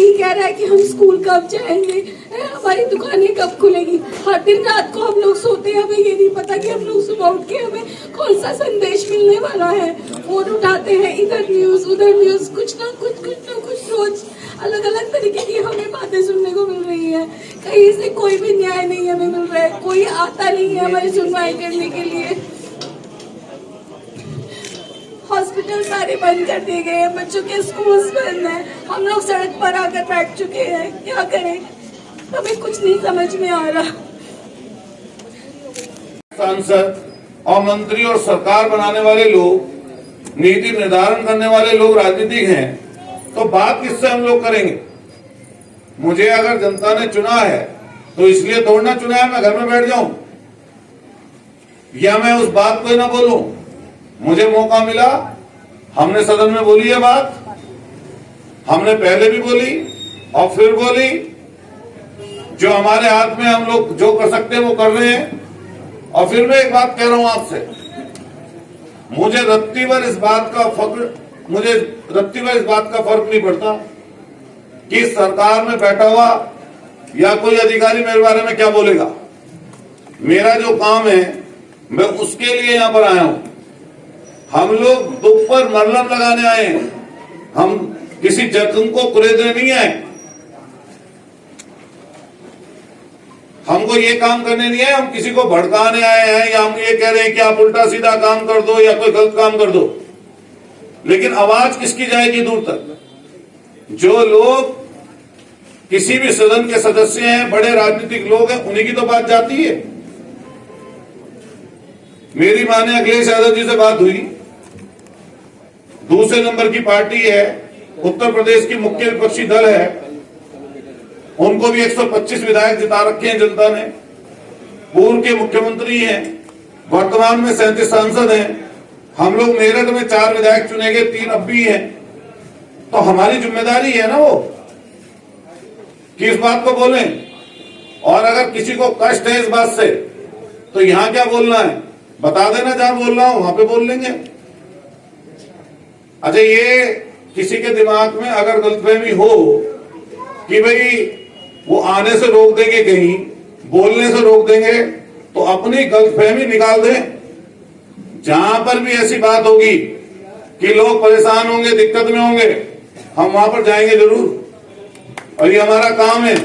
यही कह रहा है कि हम स्कूल कब जाएंगे, हमारी दुकानें कब खुलेगी। हर दिन रात को हम लोग सोते हैं, हमें ये नहीं पता कि हम लोग सुबह उठ के हमें कौन सा संदेश मिलने वाला है। फोन उठाते हैं, इधर न्यूज उधर न्यूज, कुछ ना कुछ रोज अलग अलग तरीके की हमें बातें सुनने को मिल रही है। कहीं से कोई भी न्याय नहीं हमें मिल रहा है, कोई आता नहीं है हमारी सुनवाई करने के लिए। हॉस्पिटल सारे बंद कर दिए गए हैं, बच्चों के स्कूल्स बंद हैं, हम लोग सड़क पर आकर बैठ चुके हैं। क्या करें, हमें कुछ नहीं समझ में आ रहा। सांसद और मंत्री और सरकार बनाने वाले लोग, नीति निर्धारण करने वाले लोग राजनीतिक हैं, तो बात किससे हम लोग करेंगे। मुझे अगर जनता ने चुना है तो इसलिए तोड़ना चुना है मैं घर में बैठ जाऊं या मैं उस बात को ही ना बोलूं। मुझे मौका मिला, हमने सदन में बोली है बात, हमने पहले भी बोली और फिर बोली। जो हमारे हाथ में हम लोग जो कर सकते हैं वो कर रहे हैं। और फिर मैं एक बात कह रहा हूं आपसे, मुझे रत्ती भर इस बात का फर्क नहीं पड़ता कि सरकार में बैठा हुआ या कोई अधिकारी मेरे बारे में क्या बोलेगा। मेरा जो काम है मैं उसके लिए यहां पर आया हूं। हम लोग दुख पर मरहम लगाने आए हैं, हम किसी जख्म को कुरेदने नहीं आए। हमको ये काम करने नहीं आए, हम किसी को भड़काने आए हैं या हम ये कह रहे हैं कि आप उल्टा सीधा काम कर दो या कोई गलत काम कर दो। लेकिन आवाज किसकी जाएगी दूर तक। जो लोग किसी भी सदन के सदस्य हैं, बड़े राजनीतिक लोग हैं, उन्हीं की तो बात जाती है। मेरी माने अखिलेश यादव जी से बात हुई, दूसरे नंबर की पार्टी है, उत्तर प्रदेश की मुख्य विपक्षी दल है, उनको भी 125 विधायक जिता रखे हैं जनता ने, पूर्व के मुख्यमंत्री हैं, वर्तमान में 37 सांसद हैं। हम लोग मेरठ में 4 विधायक चुने गए, 3 अब भी हैं। तो हमारी जिम्मेदारी है ना वो कि इस बात को बोलें। और अगर किसी को कष्ट है इस बात से तो यहां क्या बोलना है बता देना, जहां बोल रहा हूं वहां पे बोल लेंगे। अच्छा, ये किसी के दिमाग में अगर गलतफहमी हो कि भाई वो आने से रोक देंगे, कहीं बोलने से रोक देंगे, तो अपनी गलतफहमी निकाल दें। जहां पर भी ऐसी बात होगी कि लोग परेशान होंगे, दिक्कत में होंगे, हम वहां पर जाएंगे जरूर और ये हमारा काम है।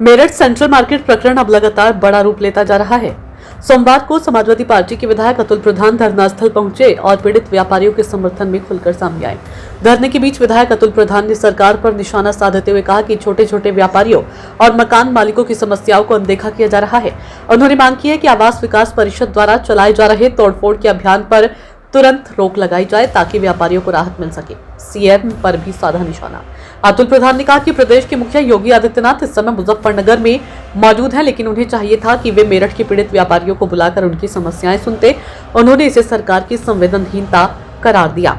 मेरठ सेंट्रल मार्केट प्रकरण अब लगातार बड़ा रूप लेता जा रहा है। सोमवार को समाजवादी पार्टी के विधायक अतुल प्रधान धरनास्थल पहुंचे और पीड़ित व्यापारियों के समर्थन में खुलकर सामने आए। धरने के बीच विधायक अतुल प्रधान ने सरकार पर निशाना साधते हुए कहा कि छोटे छोटे व्यापारियों और मकान मालिकों की समस्याओं को अनदेखा किया जा रहा है। उन्होंने मांग की है कि आवास विकास परिषद द्वारा चलाए जा रहे तोड़फोड़ के अभियान पर तुरंत रोक लगाई जाए ताकि व्यापारियों को राहत मिल सके। सीएम पर भी साधा निशाना। अतुल प्रधान ने कहा कि प्रदेश के मुखिया योगी आदित्यनाथ इस समय मुजफ्फरनगर में मौजूद हैं, लेकिन उन्हें चाहिए था कि वे मेरठ के पीड़ित व्यापारियों को बुलाकर उनकी समस्याएं सुनते। उन्होंने इसे सरकार की संवेदनहीनता करार दिया।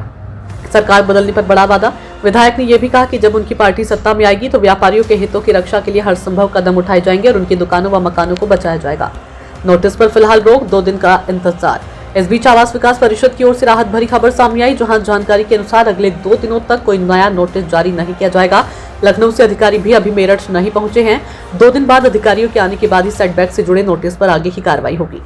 सरकार बदलने पर बड़ा वादा। विधायक ने यह भी कहा कि जब उनकी पार्टी सत्ता में आएगी तो व्यापारियों के हितों की रक्षा के लिए हर संभव कदम उठाए जाएंगे और उनकी दुकानों व मकानों को बचाया जाएगा। नोटिस पर फिलहाल रोक, 2 दिन का इंतजार। इस बीच आवास विकास परिषद की ओर से राहत भरी खबर सामने आई, जहां जानकारी के अनुसार अगले 2 दिनों तक कोई नया नोटिस जारी नहीं किया जाएगा। लखनऊ से अधिकारी भी अभी मेरठ नहीं पहुंचे हैं। 2 दिन बाद अधिकारियों के आने के बाद ही सेटबैक से जुड़े नोटिस पर आगे की कार्रवाई होगी।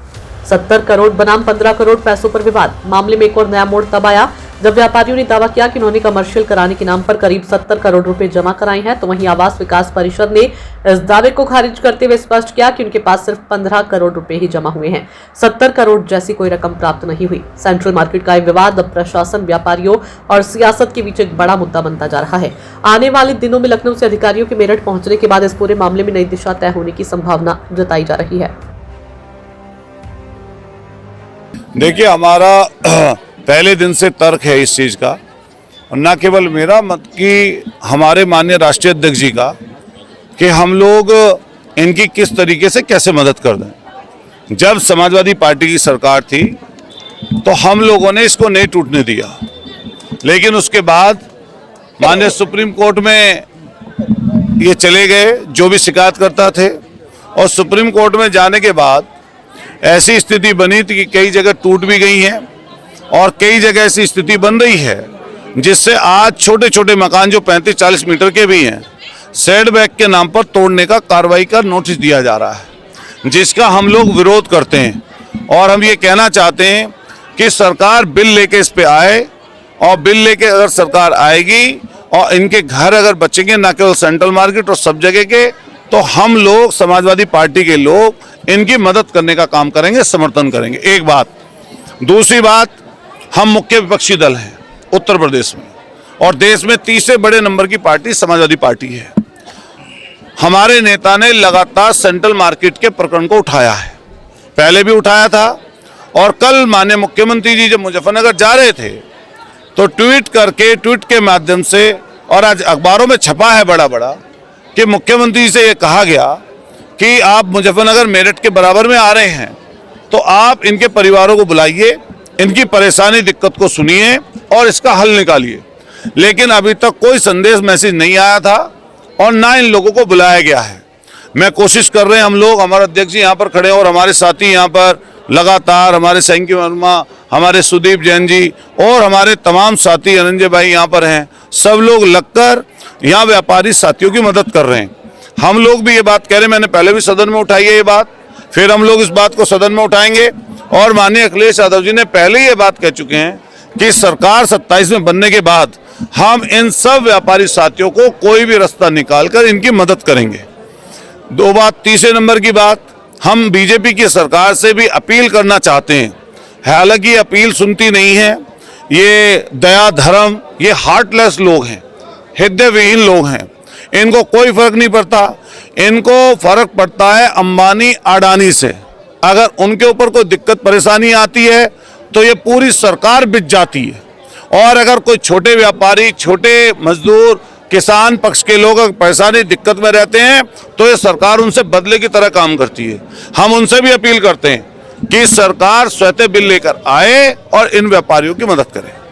70 करोड़ बनाम 15 करोड़ पैसों पर विवाद। मामले में एक और नया मोड़ तब आया जब व्यापारियों ने दावा किया कि उन्होंने कमर्शियल कराने के नाम पर करीब 70 करोड़ रुपए जमा कराए हैं, तो वहीं आवास विकास परिषद ने इस दावे को खारिज करते हुए स्पष्ट किया कि उनके पास सिर्फ 15 करोड़ रुपए ही जमा हुए हैं। 70 करोड़ जैसी कोई रकम प्राप्त नहीं हुई। सेंट्रल मार्केट का विवाद अब प्रशासन, व्यापारियों और सियासत के बीच एक बड़ा मुद्दा बनता जा रहा है। आने वाले दिनों में लखनऊ से अधिकारियों के मेरठ पहुंचने के बाद इस पूरे मामले में नई दिशा तय होने की संभावना जताई जा रही है। देखिए, हमारा पहले दिन से तर्क है इस चीज का, और न केवल मेरा मत कि हमारे माननीय राष्ट्रीय अध्यक्ष जी का, कि हम लोग इनकी किस तरीके से कैसे मदद कर दें। जब समाजवादी पार्टी की सरकार थी तो हम लोगों ने इसको नहीं टूटने दिया, लेकिन उसके बाद माननीय सुप्रीम कोर्ट में ये चले गए जो भी शिकायत करता थे, और सुप्रीम कोर्ट में जाने के बाद ऐसी स्थिति बनी थी कि कई जगह टूट भी गई हैं और कई जगह ऐसी स्थिति बन रही है जिससे आज छोटे छोटे मकान जो 35-40 मीटर के भी हैं, सेटबैक के नाम पर तोड़ने का कार्रवाई का नोटिस दिया जा रहा है, जिसका हम लोग विरोध करते हैं। और हम ये कहना चाहते हैं कि सरकार बिल लेके इस पे आए, और बिल लेके अगर सरकार आएगी और इनके घर अगर बचेंगे, ना केवल सेंट्रल मार्केट और सब जगह के, तो हम लोग समाजवादी पार्टी के लोग इनकी मदद करने का काम करेंगे, समर्थन करेंगे। एक बात। दूसरी बात, हम मुख्य विपक्षी दल हैं उत्तर प्रदेश में, और देश में तीसरे बड़े नंबर की पार्टी समाजवादी पार्टी है। हमारे नेता ने लगातार सेंट्रल मार्केट के प्रकरण को उठाया है, पहले भी उठाया था, और कल माननीय मुख्यमंत्री जी जब मुजफ्फरनगर जा रहे थे तो ट्वीट के माध्यम से, और आज अखबारों में छपा है बड़ा बड़ा, कि मुख्यमंत्री से ये कहा गया कि आप मुजफ्फरनगर मेरठ के बराबर में आ रहे हैं, तो आप इनके परिवारों को बुलाइए, इनकी परेशानी दिक्कत को सुनिए और इसका हल निकालिए। लेकिन अभी तक कोई संदेश मैसेज नहीं आया था और ना इन लोगों को बुलाया गया है। मैं कोशिश कर रहे हैं, हम लोग, हमारे अध्यक्ष जी यहाँ पर खड़े हैं और हमारे साथी यहाँ पर लगातार, हमारे सैंकी वर्मा, हमारे सुदीप जैन जी और हमारे तमाम साथी अनंजय भाई यहाँ पर हैं, सब लोग लगकर यहाँ व्यापारी साथियों की मदद कर रहे हैं। हम लोग भी ये बात कह रहे हैं, मैंने पहले भी सदन में उठाई है ये बात, फिर हम लोग इस बात को सदन में उठाएंगे। और माननीय अखिलेश यादव जी ने पहले ये बात कह चुके हैं कि सरकार 27 में बनने के बाद हम इन सब व्यापारी साथियों को कोई भी रास्ता निकालकर इनकी मदद करेंगे। दो बात। तीसरे नंबर की बात, हम बीजेपी की सरकार से भी अपील करना चाहते हैं, हालांकि अपील सुनती नहीं है। ये दया धर्म, ये हार्टलेस लोग हैं, हृदय विहीन लोग हैं, इनको कोई फर्क नहीं पड़ता। इनको फर्क पड़ता है अंबानी अडानी से। अगर उनके ऊपर कोई दिक्कत परेशानी आती है तो ये पूरी सरकार बिछ जाती है, और अगर कोई छोटे व्यापारी, छोटे मजदूर, किसान पक्ष के लोग अगर परेशानी दिक्कत में रहते हैं तो ये सरकार उनसे बदले की तरह काम करती है। हम उनसे भी अपील करते हैं कि सरकार स्वतः बिल लेकर आए और इन व्यापारियों की मदद करे।